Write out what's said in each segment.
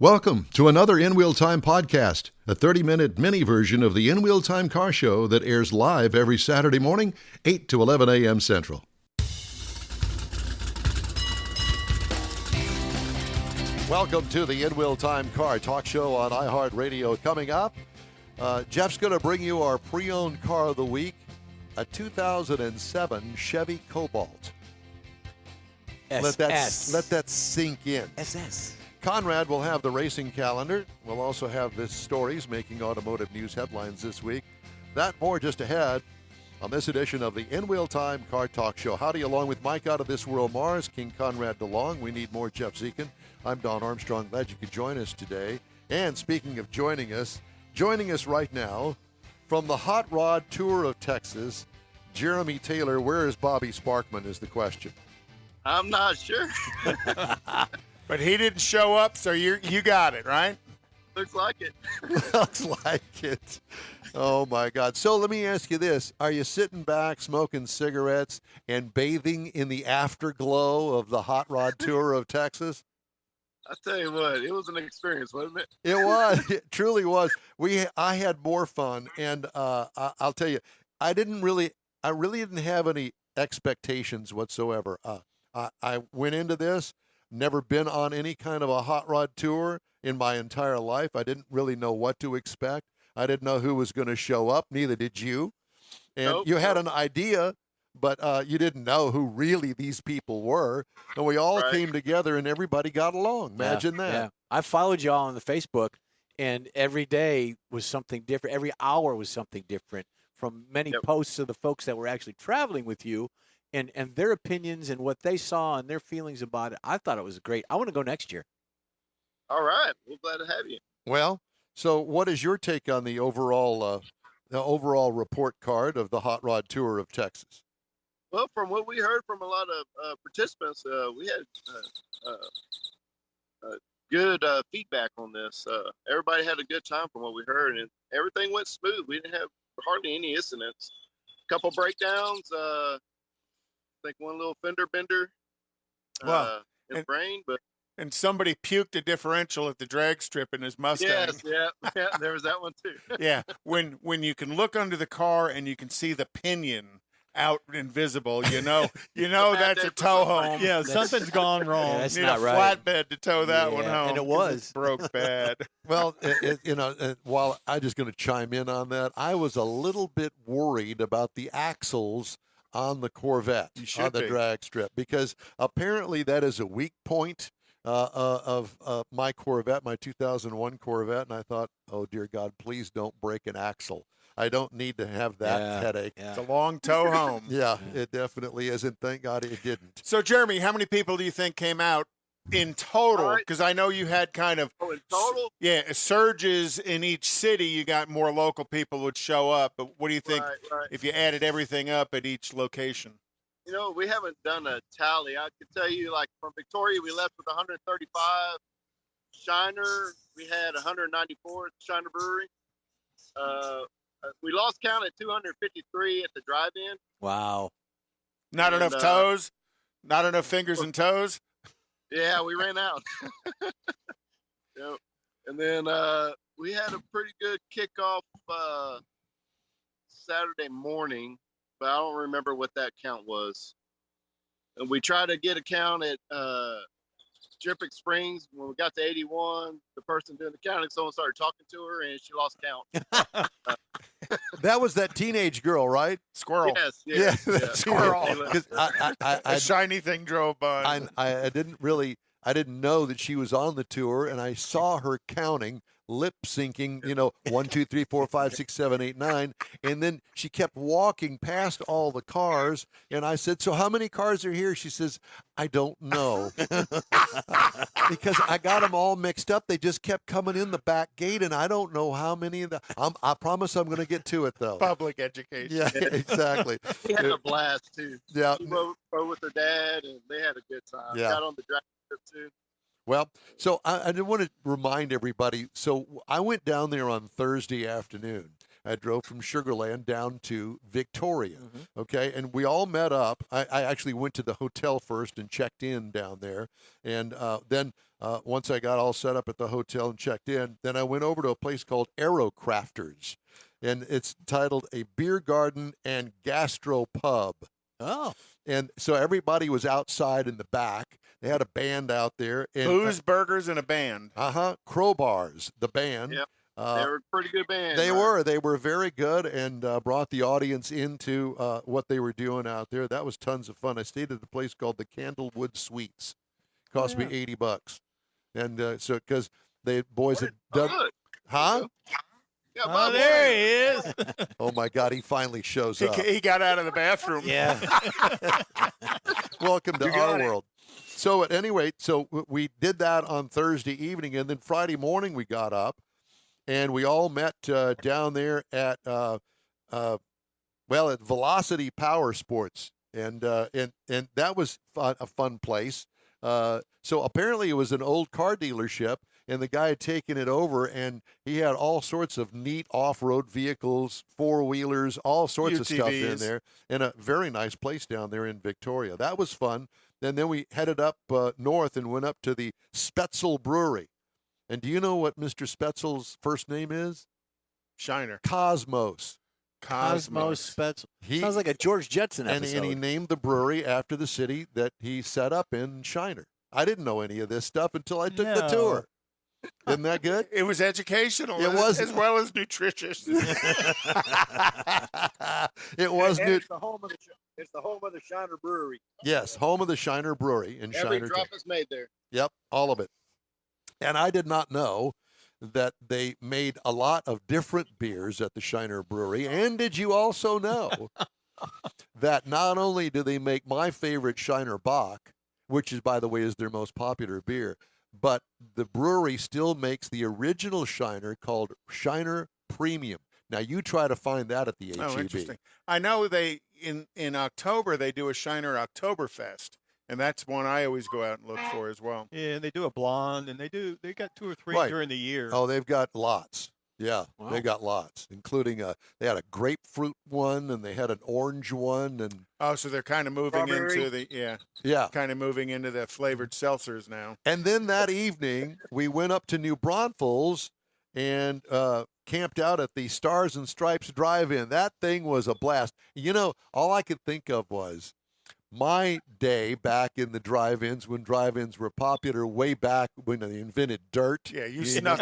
Welcome to another In Wheel Time podcast, a 30-minute mini version of the In Wheel Time car show that airs live every Saturday morning, 8 to 11 a.m. Central. Welcome to the In Wheel Time car talk show on iHeart Radio. Coming up, Jeff's going to bring you our pre-owned car of the week, a 2007 Chevy Cobalt. SS. Let that sink in. SS. Conrad will have the racing calendar. We'll also have the stories making automotive news headlines this week. That more just ahead on this edition of the In Wheel Time Car Talk Show. Howdy, along with Mike out of this world Mars, King Conrad DeLong. We need more Jeff Dziekan. I'm Don Armstrong. Glad you could join us today. And speaking of joining us right now from the Hot Rod Tour of Texas, Jeremy Taylor. Where is Bobby Sparkman is the question. I'm not sure. But he didn't show up, so you got it, right? Looks like it. Looks like it. Oh, my God. So let me ask you this. Are you sitting back, smoking cigarettes, and bathing in the afterglow of the Hot Rod Tour of Texas? I tell you what, it was an experience, wasn't it? It was. It truly was. I had more fun, and I'll tell you, I really didn't have any expectations whatsoever. I went into this. Never been on any kind of a hot rod tour in my entire life. I didn't really know what to expect. I didn't know who was going to show up. Neither did you. And you had an idea, but you didn't know who really these people were. And we all came together and everybody got along. Imagine that. Yeah. I followed y'all on the Facebook, and every day was something different. Every hour was something different from many posts of the folks that were actually traveling with you. And their opinions and what they saw and their feelings about it. I thought it was great. I want to go next year. All right. We're glad to have you. Well, so what is your take on the overall report card of the Hot Rod Tour of Texas? Well, from what we heard from a lot of participants, we had good feedback on this. Everybody had a good time from what we heard, and everything went smooth. We didn't have hardly any incidents. A couple breakdowns. I think one little fender bender in the brain, and somebody puked a differential at the drag strip in his Mustang. Yes, yeah, there was that one too. Yeah, when you can look under the car and you can see the pinion out invisible, you know that's a tow home. Yeah, something's gone wrong. Yeah, that's Need not a right. flatbed to tow that one home. And it was broke bad. Well, while I'm just going to chime in on that, I was a little bit worried about the axles on the Corvette, on the drag strip, because apparently that is a weak point of my Corvette, my 2001 Corvette, and I thought, oh, dear God, please don't break an axle. I don't need to have that headache. It's a long tow home. Yeah, it definitely is, and thank God it didn't. So, Jeremy, how many people do you think came out in total? Because I know you had kind of in total? Surges in each city. You got more local people would show up. But what do you think if you added everything up at each location? We haven't done a tally. I could tell you, like, from Victoria, we left with 135. Shiner, we had 194 at the Shiner Brewery. We lost count at 253 at the drive-in. Wow. Not enough toes? Not enough fingers and toes? Yeah, we ran out. And then we had a pretty good kickoff Saturday morning, but I don't remember what that count was. And we tried to get a count at Dripping Springs. When we got to 81, the person doing the counting, someone started talking to her, and she lost count. That was that teenage girl, right? Squirrel. Yes. Squirrel. Because A shiny thing drove by. I didn't know that she was on the tour, and I saw her counting, lip syncing, 1, 2, 3, 4, 5, 6, 7, 8, 9. And then she kept walking past all the cars. And I said, so how many cars are here? She says, I don't know. Because I got them all mixed up. They just kept coming in the back gate, and I don't know how many of them. I promise I'm going to get to it, though. Public education. Yeah, exactly. She had a blast, too. Yeah. She rode with her dad, and they had a good time. Yeah. Got on the drag strip, too. Well, so I did want to remind everybody. So I went down there on Thursday afternoon. I drove from Sugar Land down to Victoria, okay? And we all met up. I actually went to the hotel first and checked in down there. And then once I got all set up at the hotel and checked in, then I went over to a place called Aero Crafters, and it's titled A Beer Garden and Gastro Pub. Oh. And so everybody was outside in the back. They had a band out there. And, booze, burgers, and a band. Crowbars, the band. Yep. They were a pretty good band. They were very good, and brought the audience into what they were doing out there. That was tons of fun. I stayed at a place called the Candlewood Suites. Cost me $80, and so because the boys had done, huh? Yeah, there he is. Oh my God, he finally shows up. He got out of the bathroom. Yeah. Welcome to our world. So at any rate, so we did that on Thursday evening, and then Friday morning we got up, and we all met down there at at Velocity Power Sports, and that was a fun place. So apparently it was an old car dealership, and the guy had taken it over, and he had all sorts of neat off-road vehicles, four-wheelers, all sorts of stuff in there, and a very nice place down there in Victoria. That was fun. And then we headed up north and went up to the Spetzel Brewery. And do you know what Mr. Spetzel's first name is? Shiner. Cosmos. Spetzel. Sounds like a George Jetson episode. And he named the brewery after the city that he set up in, Shiner. I didn't know any of this stuff until I took the tour. Isn't that good? It was educational. It was, as well as nutritious. It was. It's the home of the Shiner Brewery. Yes, home of the Shiner Brewery in Shiner. Every drop is made there. Yep, all of it. And I did not know that they made a lot of different beers at the Shiner Brewery. And did you also know that not only do they make my favorite Shiner Bock, which is, by the way, is their most popular beer, but the brewery still makes the original Shiner called Shiner Premium. Now, you try to find that at the HEB. Oh, interesting. I know they, in October, they do a Shiner Oktoberfest. And that's one I always go out and look for as well. Yeah, they do a blonde, and they got 2 or 3 during the year. Oh, they've got lots. Yeah, wow. They got lots, including they had a grapefruit one, and they had an orange one, and so they're kind of moving into the kind of moving into the flavored seltzers now. And then that evening we went up to New Braunfels and camped out at the Stars and Stripes Drive-In. That thing was a blast. You know, all I could think of was my day back in the drive-ins, when drive-ins were popular, way back when they invented dirt. Yeah, you snuck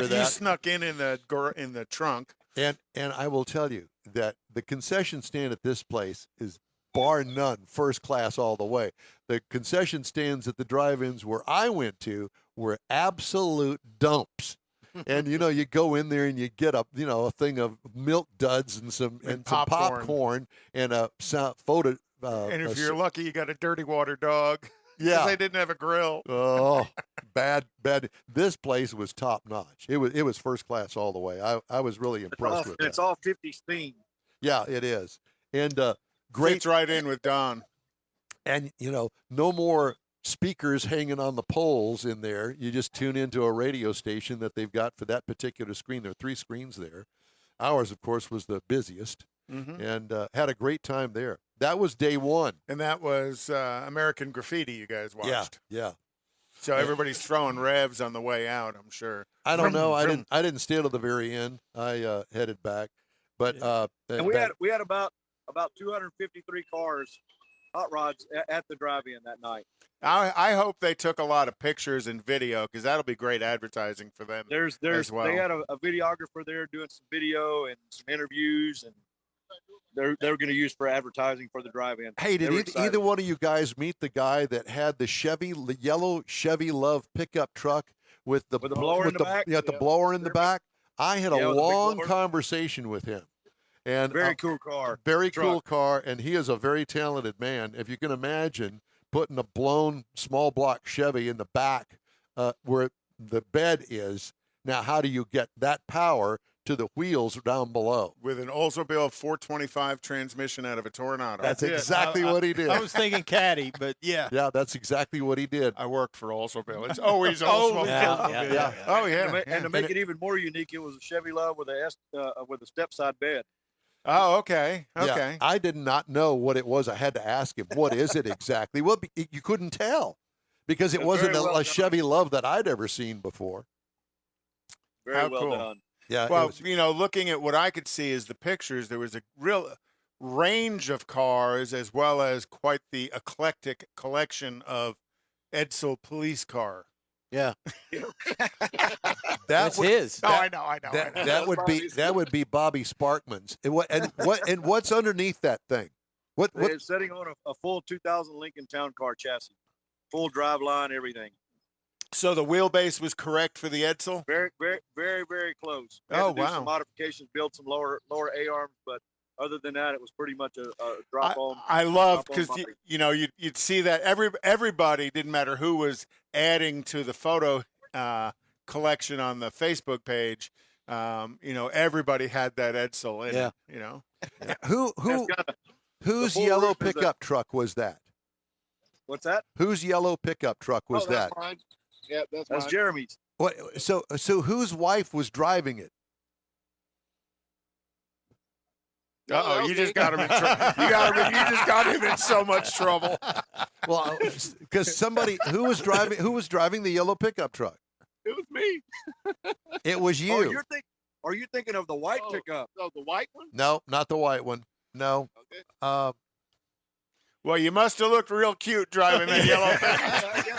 in the trunk. And I will tell you that the concession stand at this place is bar none first class all the way. The concession stands at the drive-ins where I went to were absolute dumps. And you go in there and you get a thing of Milk Duds and some popcorn and a photo. And if you're lucky, you got a dirty water dog. Yeah, because they didn't have a grill. Oh, bad. This place was top notch. It was first class all the way. I was really impressed with it. It's all 50s theme. Yeah, it is. And great. Fits right in with Don. And no more speakers hanging on the poles in there. You just tune into a radio station that they've got for that particular screen. There are 3 screens there. Ours, of course, was the busiest, and had a great time there. That was day one. And that was American Graffiti you guys watched. Yeah. So everybody's throwing revs on the way out, I'm sure. I don't know. I didn't stay till the very end. I headed back. But and we had about 253 cars, hot rods at the drive-in that night. I hope they took a lot of pictures and video, because that'll be great advertising for them. As well. They had a videographer there doing some video and some interviews, and they're going to use for advertising for the drive-in. Hey, did either one of you guys meet the guy that had the yellow Chevy Love pickup truck with the blower in the back? Yeah, the blower in the back. I had a long conversation with him. And very cool car. Cool car, and he is a very talented man. If you can imagine putting a blown small block Chevy in the back where the bed is. Now, how do you get that power to the wheels down below? With an Oldsmobile 425 transmission out of a Tornado. That's exactly what he did. I was thinking Caddy, but yeah. Yeah, that's exactly what he did. I worked for Oldsmobile. It's always Oldsmobile. Yeah. Oh, yeah. And to make it even more unique, it was a Chevy Love with a step side bed. Oh, okay. Yeah, I did not know what it was. I had to ask him, what is it exactly? Well, you couldn't tell because it wasn't a Chevy Love that I'd ever seen before. Very well done. Yeah. Well, looking at what I could see as the pictures, there was a real range of cars as well as quite the eclectic collection of Edsel police car. Yeah. That's his. I know. That would be Bobby Sparkman's. And what's underneath that thing? What? It's sitting on a full 2000 Lincoln Town Car chassis, full drive line, everything. So the wheelbase was correct for the Edsel? Very, very, very, very close. We had to do some modifications, build some lower A-arms, but other than that, it was pretty much a drop-on. I love because you'd see that everybody, didn't matter who was adding to the photo collection on the Facebook page. Everybody had that Edsel in it. You know, whose yellow pickup truck was that? What's that? Whose yellow pickup truck was that? Mine. Yeah, that's mine. Jeremy's. What? So whose wife was driving it? Uh-oh, you just got him in trouble. You just got him in so much trouble. Well, because who was driving the yellow pickup truck? It was me. It was you. Are you thinking of the white pickup? Oh, the white one? No, not the white one. No. Okay. Well, you must have looked real cute driving that yellow pickup. I guess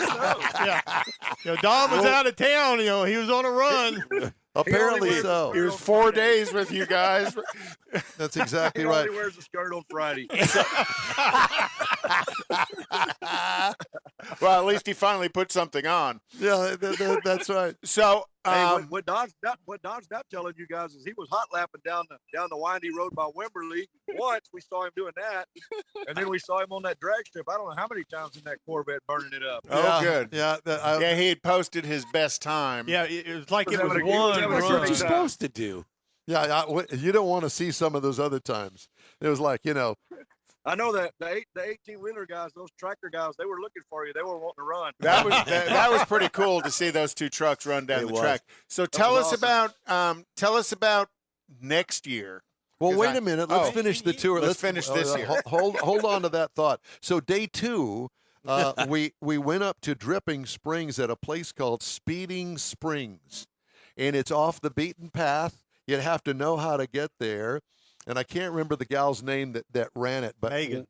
so. Yeah. Don was out of town. He was on a run. Apparently so. He was 4 days with you guys. That's exactly he right. only wears a skirt on Friday. Well, at least he finally put something on. Yeah, that's right. So, what Don's not telling you guys is he was hot lapping down the windy road by Wimberley. Once we saw him doing that, and then we saw him on that drag strip. I don't know how many times in that Corvette burning it up. Oh, good. Yeah, he had posted his best time. Yeah, it was like it was having a- one having a That's run. what you're supposed to do. yeah. You don't want to see some of those other times. It was like, I know that the 18-wheeler guys, those tractor guys, they were looking for you. They were wanting to run. That was pretty cool to see those two trucks run down the track. So tell us about next year. Well, wait a minute. Let's finish the tour. Let's finish this year. Hold on to that thought. So day 2, we went up to Dripping Springs at a place called Speeding Springs, and it's off the beaten path. You'd have to know how to get there. And I can't remember the gal's name that ran it, but Megan,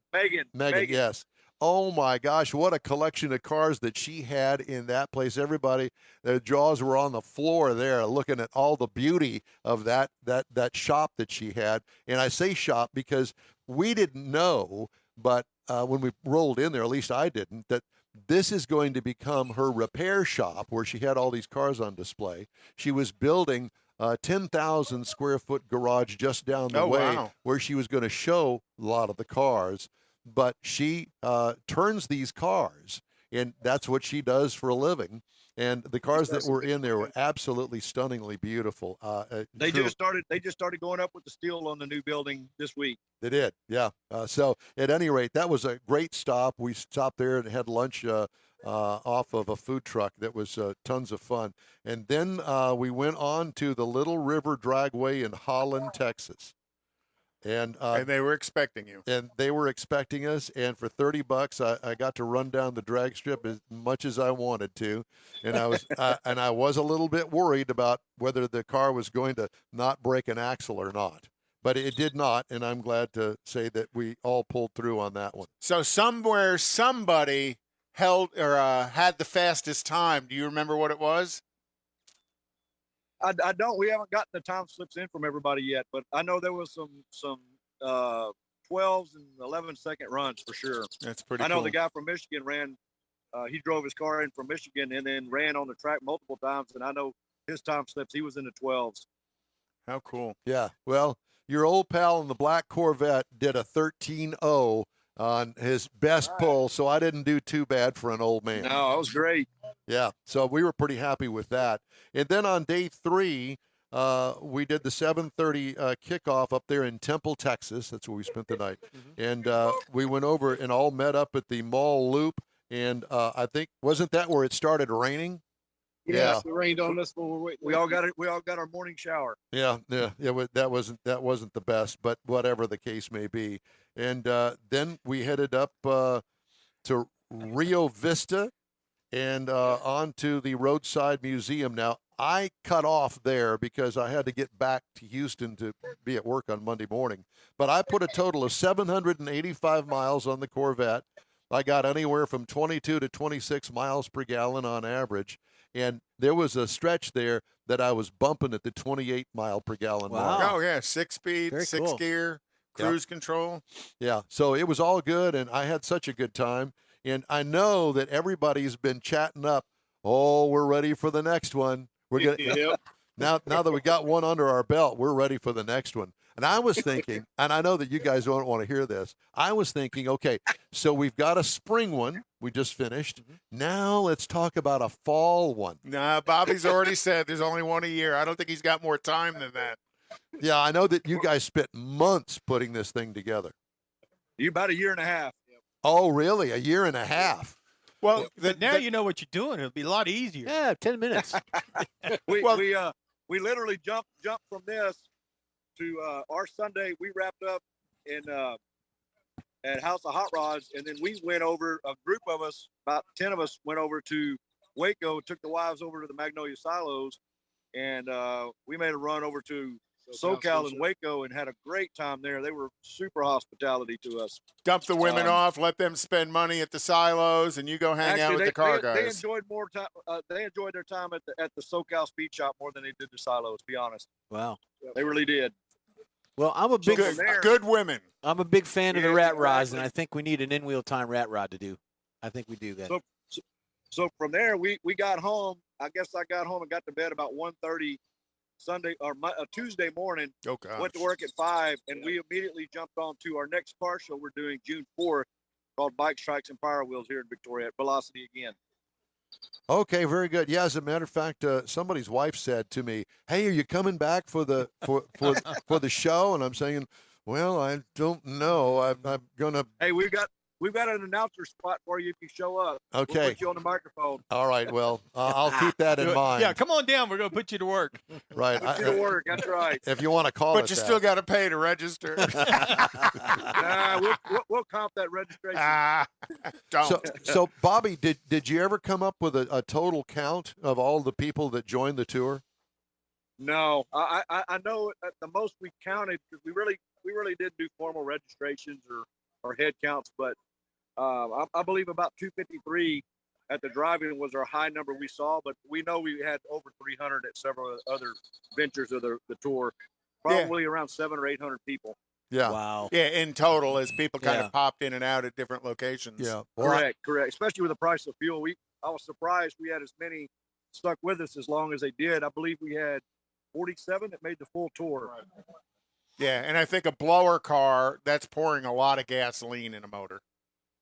yes. Oh my gosh, what a collection of cars that she had in that place. Everybody, their jaws were on the floor there looking at all the beauty of that shop that she had. And I say shop because we didn't know, but when we rolled in there, at least I didn't, that this is going to become her repair shop where she had all these cars on display. She was building 10,000 square foot garage just down the way where she was going to show a lot of the cars, but she turns these cars, and that's what she does for a living. And the cars that were in there were absolutely stunningly beautiful. They just started going up with the steel on the new building this week. They did, yeah. So at any rate, that was a great stop. We stopped there and had lunch off of a food truck that was tons of fun. And then we went on to the Little River Dragway in Holland, Texas. And they were expecting you. And they were expecting us. And for $30, I got to run down the drag strip as much as I wanted to. And I was a little bit worried about whether the car was going to not break an axle or not. But it did not, and I'm glad to say that we all pulled through on that one. So somewhere somebody held or had the fastest time. Do you remember what it was? I don't. We haven't gotten the time slips in from everybody yet, but I know there was some 12s and 11-second runs for sure. That's pretty. I know cool. the guy from Michigan ran. He drove his car in from Michigan and then ran on the track multiple times, and I know his time slips. He was in the 12s. How cool! Yeah. Well, your old pal in the black Corvette did a 13.0 on his best pull, so I didn't do too bad for an old man. No, that was great. Yeah, so we were pretty happy with that. And then on day 3, we did the 7:30 kickoff up there in Temple, Texas. That's where we spent the night. And we went over and all met up at the mall loop. And I think, wasn't that where it started raining? Yeah, it rained on us when we were waiting. We all got our morning shower. Yeah. That wasn't the best, but whatever the case may be. And then we headed up to Rio Vista, and on to the Roadside Museum. Now, I cut off there because I had to get back to Houston to be at work on Monday morning. But I put a total of 785 miles on the Corvette. I got anywhere from 22 to 26 miles per gallon on average. And there was a stretch there that I was bumping at the 28 mile per gallon Wow. mark. Oh, yeah. 6-speed, Very 6 cool. gear, cruise control. Yeah, so it was all good, and I had such a good time. And I know that everybody's been chatting up, oh, we're ready for the next one. We're gonna Yep. now that we got one under our belt, we're ready for the next one. And I was thinking, and I know that you guys don't want to hear this, I was thinking, okay, so we've got a spring one we just finished. Now let's talk about a fall one. Nah, Bobby's already said there's only one a year. I don't think he's got more time than that. Yeah, I know that you guys spent months putting this thing together. You about a year and a half. Oh, really? A year and a half? Well, But now you know what you're doing. It'll be a lot easier. Yeah, 10 minutes. We Well- we literally jumped from this to our Sunday. We wrapped up in at House of Hot Rods, and then we went over. A group of us, about 10 of us, went over to Waco. Took the wives over to the Magnolia Silos, and we made a run over to SoCal and Waco, and had a great time there. They were super hospitality to us. dump the women off, let them spend money at the silos, and you go hang out with the car they guys. enjoyed more time. They enjoyed their time at the SoCal Speed Shop more than they did the Silos. To be honest, Wow. they really did. Well, I'm a big Good, there- good women. I'm a big fan of the Yeah, rat rods, exactly. and I think we need an in-wheel time rat rod to do. I think we do that. So from there, we got home. I guess I got home and got to bed about 1:30 Sunday or Tuesday morning. Oh, gosh. Went to work at 5, and we immediately jumped on to our next car show we're doing June 4th, called Bike Strikes and Power Wheels here in Victoria at Velocity again. Okay, very good. Yeah, as a matter of fact, somebody's wife said to me, "Hey, are you coming back for the for the show?" And I'm saying, "Well, I don't know. I'm gonna." Hey, we've got an announcer spot for you if you show up. We'll Okay, put you on the microphone. all right. Well, I'll keep that in mind. Yeah, come on down. We're going to put you to work. Right. Put you to work. That's right. If you want to call But it you that. still got to pay to register. We'll comp that registration. Don't. So Bobby, did you ever come up with a total count of all the people that joined the tour? No, I know at the most we counted, because we really didn't do formal registrations or head counts, but I believe about 253 at the drive-in was our high number we saw, but we know we had over 300 at several other ventures of the tour, probably around 700 or 800 people. Yeah. Wow. Yeah, in total, as people kind Yeah. of popped in and out at different locations. Yeah. Well, Correct. Especially with the price of fuel. I was surprised we had as many stuck with us as long as they did. I believe we had 47 that made the full tour. Yeah, and I think a blower car, that's pouring a lot of gasoline in a motor.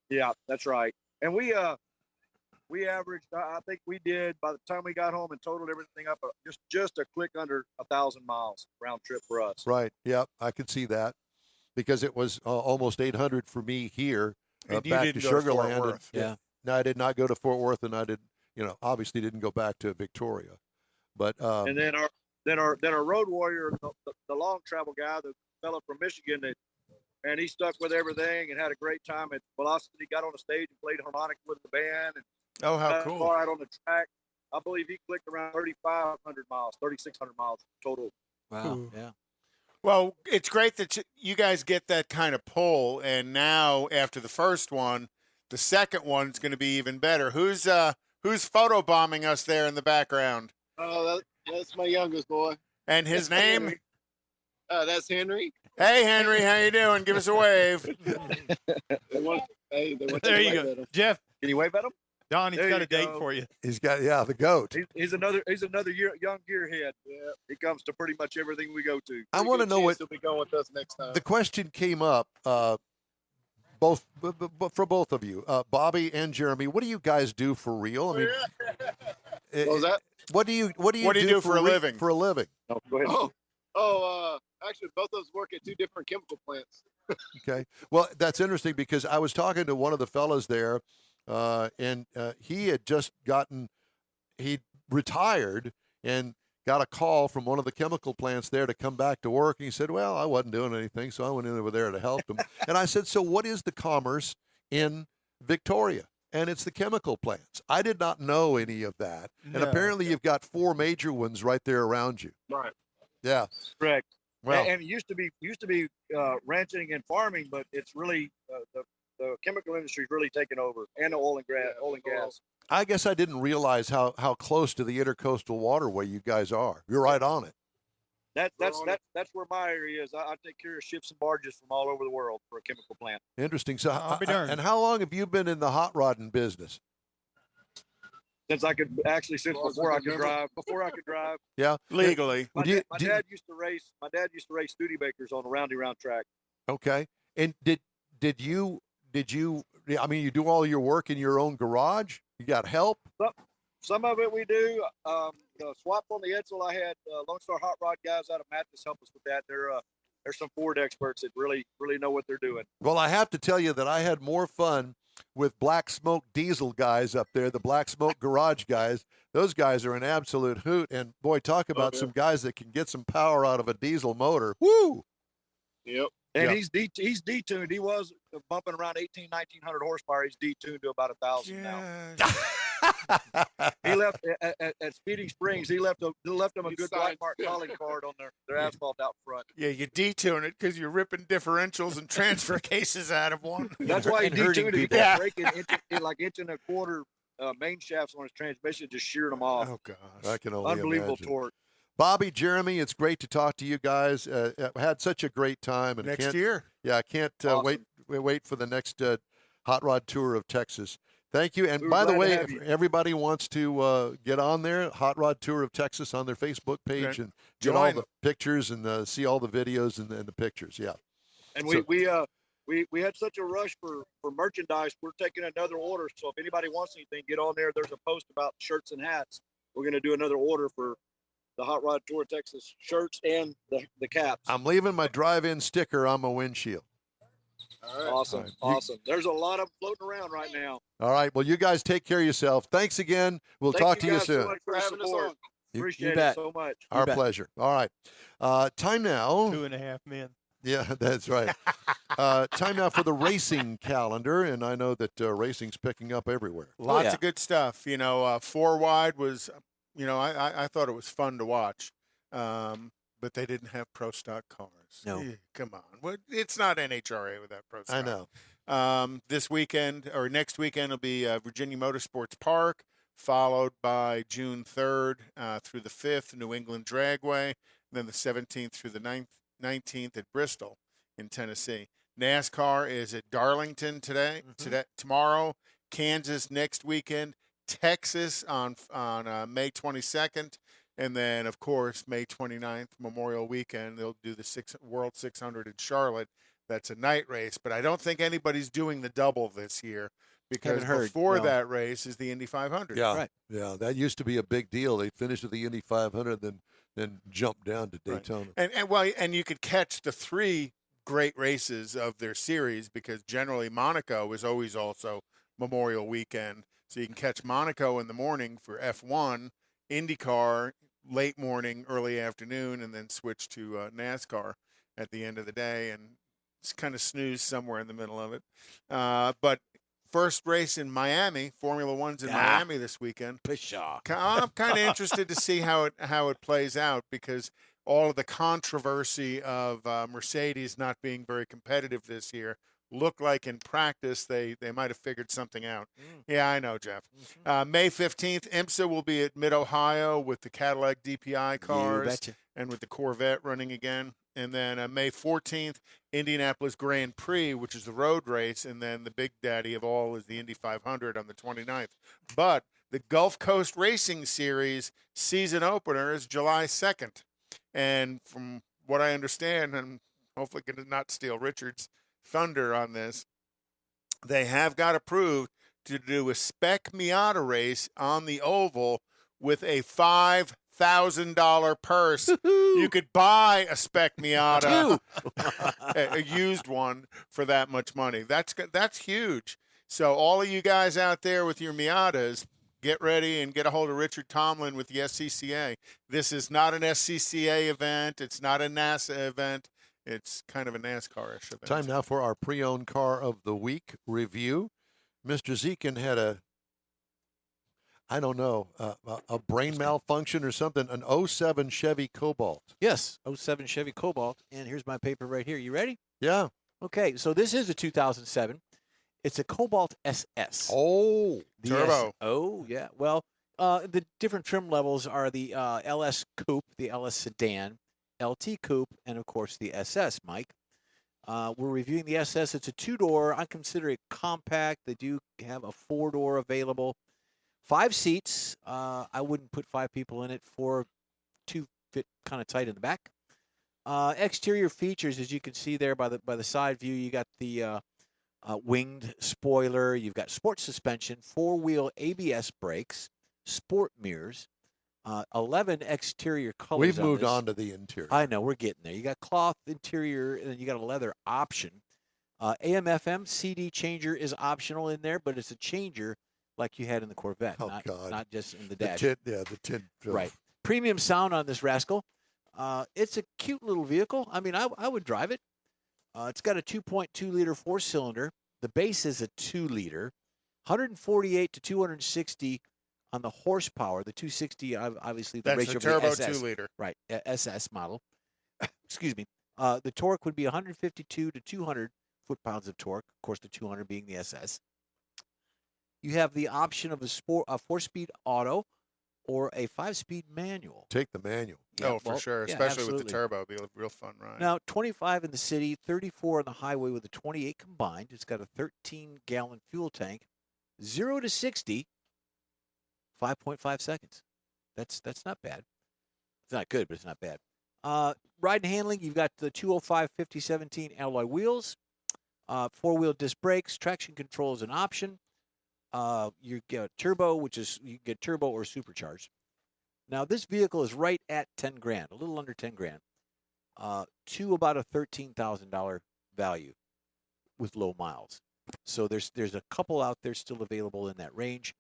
Yeah, that's right. And we averaged, I think we did, by the time we got home and totaled everything up, just a click under 1,000 miles round trip for us. Right. Yep. I could see that because it was almost 800 for me here And you back didn't to go to Sugar Fort Land. Worth. Yeah. No, I did not go to Fort Worth, and I did, obviously didn't go back to Victoria. But And then our road warrior, the long travel guy, the fellow from Michigan, and he stuck with everything and had a great time at Velocity. Got on the stage and played harmonica with the band, and Oh, how got cool. far out on the track. I believe he clicked around 3,500 miles, 3,600 miles total. Wow. Yeah. Well, it's great that you guys get that kind of pull, and now after the first one, the second one's going to be even better. Who's photobombing us there in the background? Oh, that's my youngest boy. And his name? That's Henry. Hey, Henry, how you doing? Give us a wave. They want There you to go. wave at him. Jeff, Can you wave at him? Don, he's There got you a date go. for you. he's got, the goat. He's another young gearhead. Yeah, he comes to pretty much everything we go to. I want to know what He'll be going with us next time. the question came up. Both for both of you, Bobby and Jeremy. What do you guys do for real? I mean, What was that? what do you do for a living? For a living. Oh, go ahead. Actually, both of us work at two different chemical plants. Okay. Well, that's interesting because I was talking to one of the fellas there, and he had just he retired and got a call from one of the chemical plants there to come back to work. And he said, well, I wasn't doing anything, so I went in over there to help him. And I said, so what is the commerce in Victoria? and it's the chemical plants. I did not know any of that. And No. apparently you've got 4 major ones right there around you. Right. Yeah. Correct. Well, And it used to be ranching and farming, but it's really the chemical industry is really taking over, and the oil and gas. I guess I didn't realize how close to the intercoastal waterway you guys are. You're right on it. That's where my area is. I take care of ships and barges from all over the world for a chemical plant. Interesting. So, I'll be darned. and how long have you been in the hot rodding business? Since before I could drive. Yeah, Legally. My dad used to race Studebakers on the roundy round track. Okay. And did you? I mean, you do all your work in your own garage. You got help. Some of it we do. The swap on the Edsel, I had Lone Star Hot Rod guys out of Mathis help us with that. They're some Ford experts that really know what they're doing. Well, I have to tell you that I had more fun with Black Smoke Diesel guys up there, the Black Smoke Garage guys. Those guys are an absolute hoot. And boy, talk about some guys that can get some power out of a diesel motor. Woo! Yep. And Yeah. he's detuned. He was bumping around 1900 horsepower. He's detuned to about 1,000 now. He left at Speeding Springs. He left him a good black mark calling card on their asphalt out front. Yeah, you detune it because you're ripping differentials and transfer cases out of one. That's why he And hurting detuned it. He people. kept breaking inch and a quarter main shafts on his transmission, just shearing them off. Oh, gosh. I can only Unbelievable imagine. torque. Bobby, Jeremy, it's great to talk to you guys. Had such a great time. And Next year. Yeah, I can't Awesome. wait for the next hot rod tour of Texas. Thank you. And We were by the glad to way, have if you. everybody wants to get on there, Hot Rod Tour of Texas on their Facebook page Okay. and get all Join. the pictures and see all the videos and the pictures. Yeah. And So- we had such a rush for merchandise. We're taking another order. So if anybody wants anything, get on there. There's a post about shirts and hats. We're going to do another order for the Hot Rod Tour of Texas shirts and the caps. I'm leaving my drive-in sticker on my windshield. All right. Awesome. All right. Awesome. There's a lot of them floating around right now. All right. Well, you guys take care of yourself. Thanks again. We'll Thank talk to you guys soon. so much for For the having us support. on. You Appreciate bet. it so much. Our bet. pleasure. All right. Time now. 2.5 men. Yeah, that's right. Time now for the racing calendar, and I know that racing's picking up everywhere. Lots yeah. of good stuff. 4 wide was, I thought it was fun to watch. But they didn't have pro stock cars. No. Come on. Well, it's not NHRA without pro stock. I know. This weekend or next weekend will be Virginia Motorsports Park, followed by June 3rd through the 5th, New England Dragway, then the 17th through the 19th at Bristol in Tennessee. NASCAR is at Darlington tomorrow, Kansas next weekend, Texas on May 22nd, and then, of course, May 29th, Memorial Weekend, they'll do the World 600 in Charlotte. That's a night race, but I don't think anybody's doing the double this year because Haven't heard, before no. that race is the Indy 500. Yeah, Right. yeah. That used to be a big deal. They finished at the Indy 500, then jumped down to Right. Daytona. And you could catch the 3 great races of their series because generally Monaco is always also Memorial Weekend. So you can catch Monaco in the morning for F1, IndyCar late morning, early afternoon, and then switch to NASCAR at the end of the day and kind of snooze somewhere in the middle of it. But first race in Miami, Formula One's in Miami this weekend. Pshaw. I'm kind of interested to see how it plays out because all of the controversy of Mercedes not being very competitive this year looked like in practice they might have figured something out. Yeah, I know, Jeff. May 15th, IMSA will be at Mid-Ohio with the Cadillac DPI cars betcha. and with the Corvette running again. And then May 14th, Indianapolis Grand Prix, which is the road race. And then the big daddy of all is the Indy 500 on the 29th. But the Gulf Coast Racing Series season opener is July 2nd. And from what I understand, and hopefully going to not steal Richard's thunder on this, they have got approved to do a spec Miata race on the oval with a $5,000 purse. You could buy a spec Miata, a used one, for that much money. That's huge. So all of you guys out there with your Miatas, get ready and get a hold of Richard Tomlin with the SCCA. This is not an SCCA event. It's not a NASA event. It's kind of a NASCAR-ish event. Time now for our pre-owned car of the week review. Mr. Dziekan had a brain malfunction or something, an '07 Chevy Cobalt. Yes, '07 Chevy Cobalt. And here's my paper right here. You ready? Yeah. Okay, so this is a 2007. It's a Cobalt SS. Oh, The turbo. Oh, yeah. Well, the different trim levels are the LS Coupe, the LS Sedan, LT Coupe, and, of course, the SS, Mike. We're reviewing the SS. It's a two-door. I consider it compact. They do have a four-door available. 5 seats. I wouldn't put 5 people in it. 2 fit kind of tight in the back. Exterior features, as you can see there by the side view, you got the winged spoiler. You've got sports suspension, 4-wheel ABS brakes, sport mirrors, 11 exterior colors. we've on moved this. on to the interior. I know, we're getting there. You got cloth interior, and then you got a leather option. AM/FM CD changer is optional in there, but it's a changer like you had in the Corvette, Oh, God. not just in the the dash. tin, the tin. Right. Premium sound on this rascal. It's a cute little vehicle. I mean, I would drive it. It's got a 2.2-liter 4-cylinder. The base is a 2-liter, 148 to 260 on the horsepower. The 260, obviously, the That's ratio the of turbo the SS. 2-liter. Right, SS model. Excuse me. The torque would be 152 to 200 foot-pounds of torque. Of course, the 200 being the SS. You have the option of a 4-speed auto or a 5-speed manual. Take the manual. Oh, for well, sure. yeah, Especially with the absolutely. turbo. It'll be a real fun ride. Now, 25 in the city, 34 on the highway with a 28 combined. It's got a 13-gallon fuel tank. 0 to 60, 5.5 seconds. That's not bad. It's not good, but it's not bad. Ride and handling, you've got the 205 5017 alloy wheels, 4-wheel disc brakes, traction control is an option. You get turbo, you can get turbo or supercharged. Now, this vehicle is right at $10,000, a little under $10,000, to about a $13,000 value with low miles. So there's a couple out there still available in that range.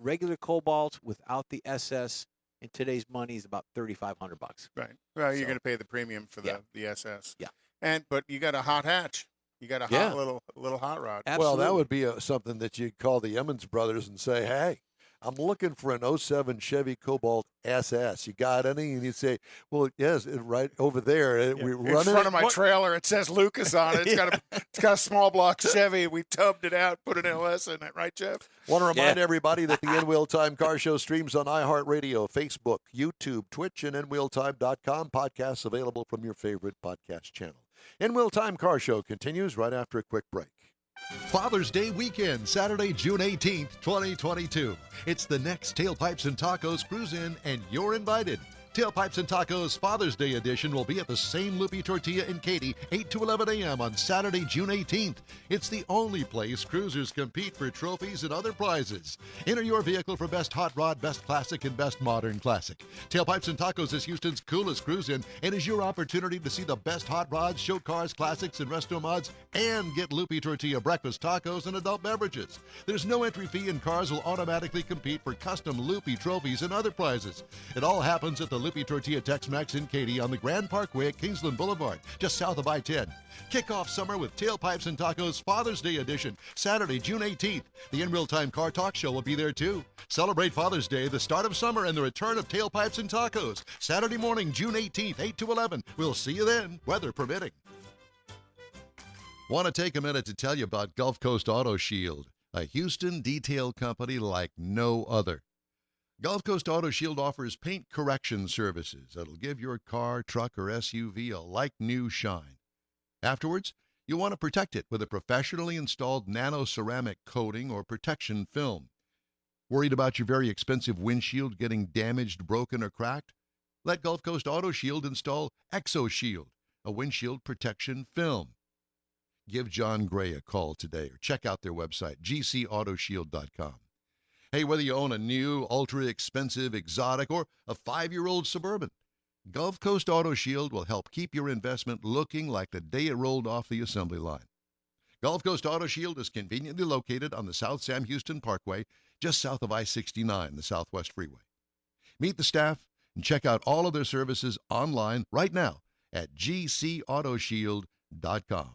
Regular Cobalt without the SS in today's money is about $3,500. Right. Well, you're So- going to pay the premium for Yeah. the SS. Yeah. But you got a hot hatch. You got a Yeah. hot little hot rod. Well, that Absolutely. would be something that you'd call the Emmons brothers and say, hey, I'm looking for an '07 Chevy Cobalt SS. You got any? And you'd say, well, yes, right over there. We In run front it. of my trailer, it says Lucas on it. It's got a small block Chevy. We tubbed it out, put an LS in it, right, Jeff? Want to remind Yeah. everybody that the In Wheel Time Car Show streams on iHeart Radio, Facebook, YouTube, Twitch, and InWheelTime.com. Podcasts available from your favorite podcast channel. In Wheel Time Car Show continues right after a quick break. Father's Day weekend, Saturday, June 18th, 2022. It's the next Tailpipes and Tacos Cruise-In, and you're invited. Tailpipes and Tacos Father's Day edition will be at the same Loopy Tortilla in Katy, 8 to 11 a.m. on Saturday, June 18th. It's the only place cruisers compete for trophies and other prizes. Enter your vehicle for Best Hot Rod, Best Classic, and Best Modern Classic. Tailpipes and Tacos is Houston's coolest cruise-in and is your opportunity to see the best hot rods, show cars, classics, and resto mods, and get Loopy Tortilla breakfast tacos and adult beverages. There's no entry fee, and cars will automatically compete for custom Loopy trophies and other prizes. It all happens at the Loopy Tortilla Tex-Mex in Katy on the Grand Parkway at Kingsland Boulevard, just south of I-10. Kick off summer with Tailpipes and Tacos Father's Day edition, Saturday, June 18th. The In Real Time Car Talk Show will be there too. Celebrate Father's Day, the start of summer, and the return of Tailpipes and Tacos. Saturday morning, June 18th, 8 to 11. We'll see you then, weather permitting. Want to take a minute to tell you about Gulf Coast Auto Shield, a Houston detail company like no other. Gulf Coast Auto Shield offers paint correction services that'll give your car, truck, or SUV a like-new shine. Afterwards, you'll want to protect it with a professionally installed nano-ceramic coating or protection film. Worried about your very expensive windshield getting damaged, broken, or cracked? Let Gulf Coast Auto Shield install Exo Shield, a windshield protection film. Give John Gray a call today or check out their website, gcautoshield.com. Hey, whether you own a new, ultra-expensive, exotic, or a 5-year-old Suburban, Gulf Coast Auto Shield will help keep your investment looking like the day it rolled off the assembly line. Gulf Coast Auto Shield is conveniently located on the South Sam Houston Parkway, just south of I-69, the Southwest Freeway. Meet the staff and check out all of their services online right now at gcautoshield.com.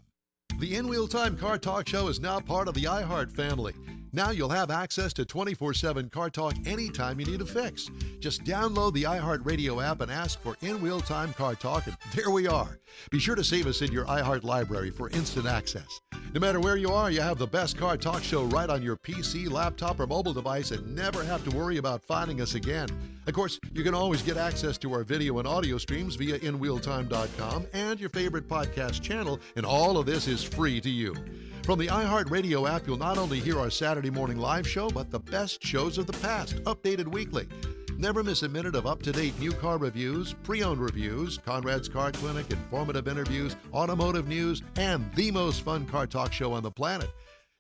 The In Wheel Time Car Talk Show is now part of the iHeart family. Now you'll have access to 24/7 Car Talk anytime you need a fix. Just download the iHeart Radio app and ask for In Wheel Time Car Talk, and there we are. Be sure to save us in your iHeart library for instant access. No matter where you are, you have the best Car Talk Show right on your PC, laptop, or mobile device and never have to worry about finding us again. Of course, you can always get access to our video and audio streams via InWheelTime.com and your favorite podcast channel, and all of this is free to you. From the iHeart Radio app, you'll not only hear our Saturday morning live show, but the best shows of the past, updated weekly. Never miss a minute of up-to-date new car reviews, pre-owned reviews, Conrad's Car Clinic, informative interviews, automotive news, and the most fun car talk show on the planet.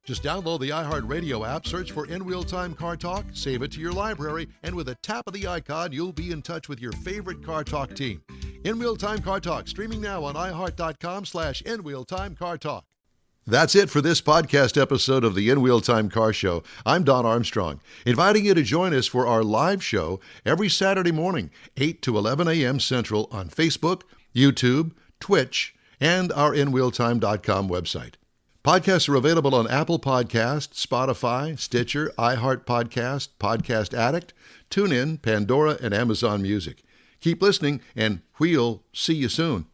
Just download the iHeart Radio app, search for In Wheel Time Car Talk, save it to your library, and with a tap of the icon, you'll be in touch with your favorite Car Talk team. In Wheel Time Car Talk, streaming now on iHeart.com/In Wheel Time Car Talk. That's it for this podcast episode of the In Wheel Time Car Show. I'm Don Armstrong, inviting you to join us for our live show every Saturday morning, 8 to 11 a.m. Central on Facebook, YouTube, Twitch, and our InWheelTime.com website. Podcasts are available on Apple Podcasts, Spotify, Stitcher, iHeart Podcast, Podcast Addict, TuneIn, Pandora, and Amazon Music. Keep listening, and we'll see you soon.